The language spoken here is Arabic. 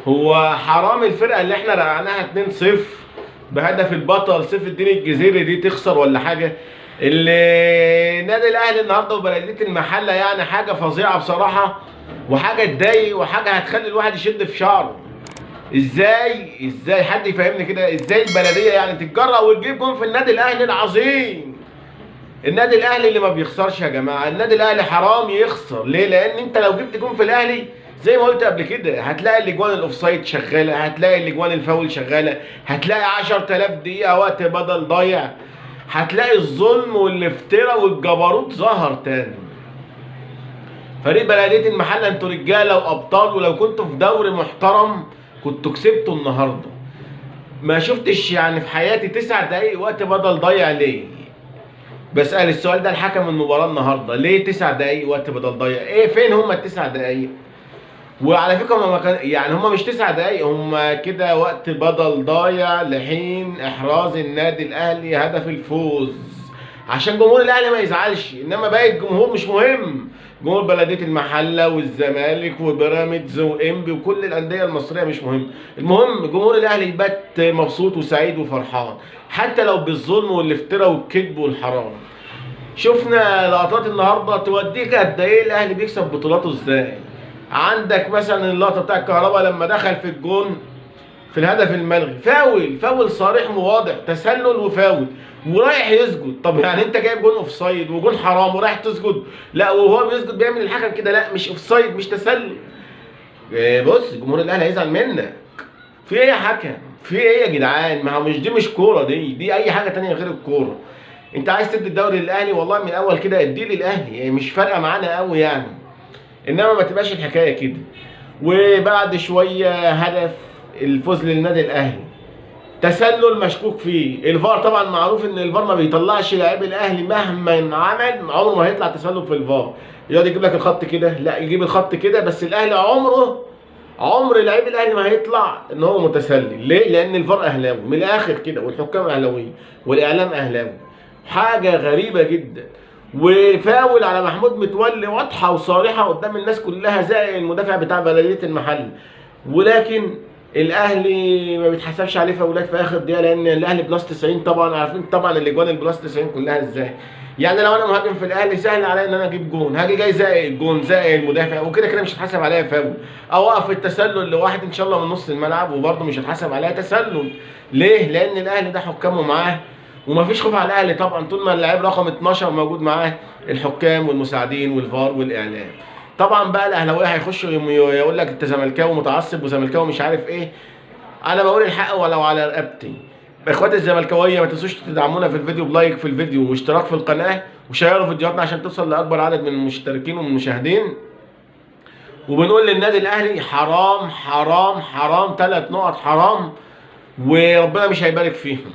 هو حرام الفرقه اللي احنا رقعناها 2-0 بهدف البطل سيف الدين الجزيري دي تخسر ولا حاجه؟ اللي النادي الاهلي النهارده وبلديه المحله يعني حاجه فظيعه بصراحه، وحاجه تضايق، وحاجه هتخلي الواحد يشد في شعره. ازاي حد يفهمني كده؟ ازاي البلديه يعني تتجرأ وتجيب جون في النادي الاهلي العظيم؟ النادي الاهلي اللي ما بيخسرش يا جماعه، النادي الاهلي حرام يخسر. ليه؟ لان انت لو جبت جون في الاهلي زي ما قلت قبل كده هتلاقي الاجوان الاوفسايد شغاله، هتلاقي الاجوان الفاول شغاله، هتلاقي 10000 دقيقه وقت بدل ضايع، هتلاقي الظلم والافتراء والجبروت ظهر تاني. فريق بلديه المحله انتوا رجاله وابطال، ولو كنتوا في دوري محترم كنتوا كسبتوا النهارده. ما شفتش يعني في حياتي 9 دقايق وقت بدل ضايع. ليه؟ بسأل السؤال ده الحكم المباراة النهارده، ليه 9 دقايق وقت بدل ضايع؟ ايه فين هم ال9 دقايق؟ وعلى فكرة هم كان يعني هم مش 9 دقايق، هم كده وقت بدل ضايع لحين احراز النادي الاهلي هدف الفوز، عشان جمهور الاهلي ما يزعلش. انما باقي الجمهور مش مهم، جمهور بلديه المحله والزمالك وبيراميدز وانبي وكل الانديه المصريه مش مهم. المهم جمهور الاهلي يبات مبسوط وسعيد وفرحان حتى لو بالظلم والافتراء والكذب والحرام. شفنا لقطات النهارده توديك قد ايه الاهلي بيكسب بطولاته ازاي. عندك مثلا اللقطه بتاع الكهرباء لما دخل في الجون في الهدف الملغي، فاول صريح وواضح، تسلل وفاول ورايح يسجد. طب يعني انت جايب جون اوف سايد وجون حرام ورايح تسجد؟ لا، وهو بيسجد بيعمل الحكم كده، لا مش اوف سايد مش تسلل. بص جمهور الاهلي هيزعل منك. في ايه يا حكم؟ في ايه يا جدعان؟ ما هو مش دي مش كوره، دي اي حاجه تانية غير الكوره. انت عايز تدي الدوري للاهلي، والله من الاول كده اديه للاهلي، مش فارقه معانا قوي يعني. انما ما تبقاش الحكايه كده. وبعد شويه هدف الفوز للنادي الاهلي، تسلل مشكوك فيه. الفار طبعا معروف ان الفار ما بيطلعش لاعب الاهلي مهما عمل، عمره ما هيطلع تسلل في الفار. يقعد يجيب لك الخط كده، لا يجيب الخط كده، بس الاهلي عمر لعيب الاهلي ما هيطلع ان هو متسلل. ليه؟ لان الفار اهلاوي من الاخر كده، والحكام اهلاويه، والاعلام اهلاوي. حاجه غريبه جدا. وفاول على محمود متولي واضحه وصريحه قدام الناس كلها زي المدافع بتاع بلديه المحل. ولكن الاهلي ما بيتحسبش عليه فاولات في اخر دقيقه، لان الاهلي بلس 90 طبعا، عارفين طبعا الاجوان البلس 90 كلها ازاي. يعني لو انا مهاجم في الاهلي سهل عليا ان انا اجيب جون، هاجي جاي زي الجون زي المدافع، وكده كده مش هتحسب عليا فاول. او اقف في التسلل لواحد ان شاء الله من نص الملعب وبرده مش هتحسب عليا تسلل. ليه؟ لان الاهلي ده حكامه معاه، ومفيش خوف على الاهلي طبعا طول ما اللاعب رقم 12 موجود معاه الحكام والمساعدين والفار والاعلام. طبعا بقى الاهلاويه هيخشوا يقول لك انت زملكاوي متعصب وزملكاوي مش عارف ايه. انا بقول الحق ولو على رقبتي. اخواتي الزملكاويه ما تنسوش تدعمونا في الفيديو بلايك في الفيديو واشتراك في القناه وشيروا فيديوهاتنا عشان توصل لاكبر عدد من المشتركين والمشاهدين. وبنقول للنادي الاهلي حرام حرام حرام، 3 نقط حرام، وربنا مش هيبارك فيهم.